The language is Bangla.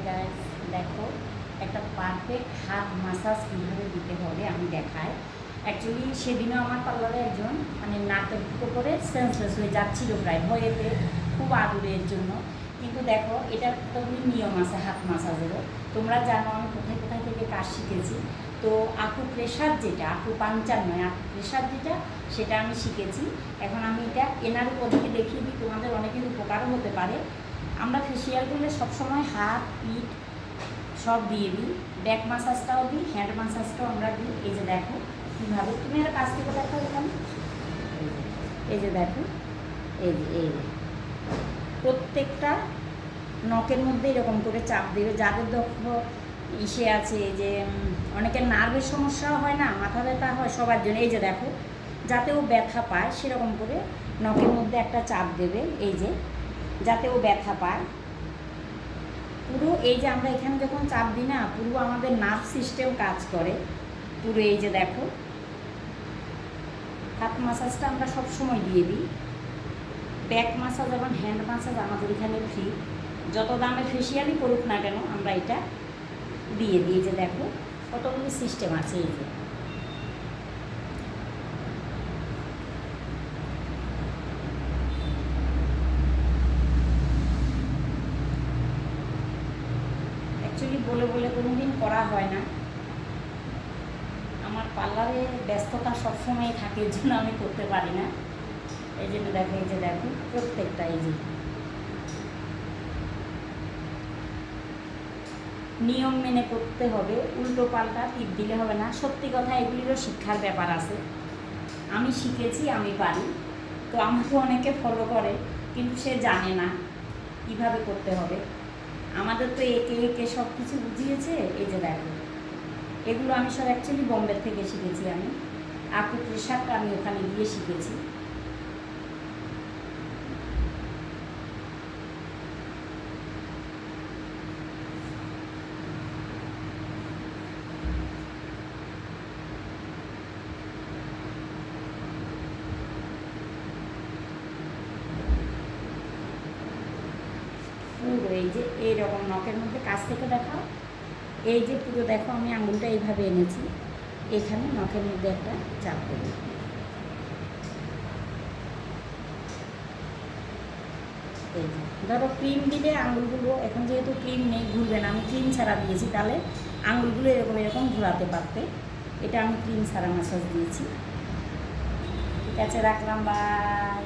গাইস, দেখো একটা পারফেক্ট হাত মাসাজ কীভাবে দিতে হবে আমি দেখাই। অ্যাকচুয়ালি সেদিনও আমার পার্লারে একজন মানে নাকের ফুটো করে সেন্সলেস হয়ে যাচ্ছিল প্রায় ভয়েতে, খুব আদুরের জন্য। কিন্তু দেখো এটার কতগুলি নিয়ম আছে হাত মাসাজেরও। তোমরা জানো আমি কোথায় কোথায় থেকে কাজ শিখেছি। তো আকু প্রেশার যেটা, আকু পাঞ্চার নয়, আকু প্রেশার যেটা, সেটা আমি শিখেছি। এখন আমি এটা এনার পদ্ধতি দেখিয়ে দিই, তোমাদের অনেকের উপকারও হতে পারে। আমরা ফেসিয়াল করলে সবসময় হাত পিঠ সব দিয়ে দিই, ব্যাক মাসাজটাও দিই, হ্যান্ড মাসাজটাও আমরা দিই। এই যে দেখো কীভাবে, তুমি এর কাছ থেকে দেখো এখানে, এই যে দেখো, এই যে প্রত্যেকটা নখের মধ্যে এরকম করে চাপ দেবে। যাদের দেখো ইসে আছে যে অনেকের নার্ভের সমস্যাও হয় না, মাথা ব্যথা হয়, সবার জন্য এই যে দেখো, যাতে ও ব্যথা পায় সেরকম করে নখের মধ্যে একটা চাপ দেবে, এই যে যাতে ও ব্যথা পায়। পুরো এই যে আমরা এখানে যখন চাপ দিই না, পুরো আমাদের নার্ভ সিস্টেম কাজ করে পুরো। এই যে দেখো, হাত মাসাজটা আমরা সব সময় দিয়ে দিই। ব্যাক মাসাজ এবং হ্যান্ড মাসাজ আমাদের এখানে ফ্রি, যত দামের ফেসিয়ালই করুক না কেন আমরা এটা দিয়ে দিই। যে দেখো কতগুলি সিস্টেম আছে। এই যে অ্যাকচুয়ালি বলে বলে কোনো দিন করা হয় না, আমার পার্লারে ব্যস্ততা সবসময় থাকে, এর জন্য আমি করতে পারি না। এই জন্য দেখো, এই যে দেখো প্রত্যেকটা, এই যে নিয়ম মেনে করতে হবে, উল্টো পাল্টা টিপ দিলে হবে না। সত্যি কথা, এগুলিরও শিক্ষার ব্যাপার আছে। আমি শিখেছি, আমি পারি, তো আমাকে অনেকে ফলো করে, কিন্তু সে জানে না কীভাবে করতে হবে। আমাদের তো একে একে সব কিছু বুঝিয়েছে। এই যে দেখো, এগুলো আমি সব অ্যাকচুয়ালি বোম্বে থেকে শিখেছি। আমি আকু প্রেশারটা আমি ওখানে গিয়ে শিখেছি। পুরো এই যে এইরকম নখের মধ্যে কাছ থেকে দেখাও, এই যে পুরো দেখো আমি আঙুলটা এইভাবে এনেছি, এখানে নখের মধ্যে একটা চাপ দেবো। এই যে ধরো ক্রিম দিলে আঙুলগুলো, এখন যেহেতু ক্রিম নেই ঘুরবে না, আমি ক্রিম ছাড়া দিয়েছি, তাহলে আঙুলগুলো এরকম এরকম ঘোরাতে পারতে। এটা আমি ক্রিম ছাড়া মাসাজ দিয়েছি। ঠিক আছে, রাখলাম, বাই।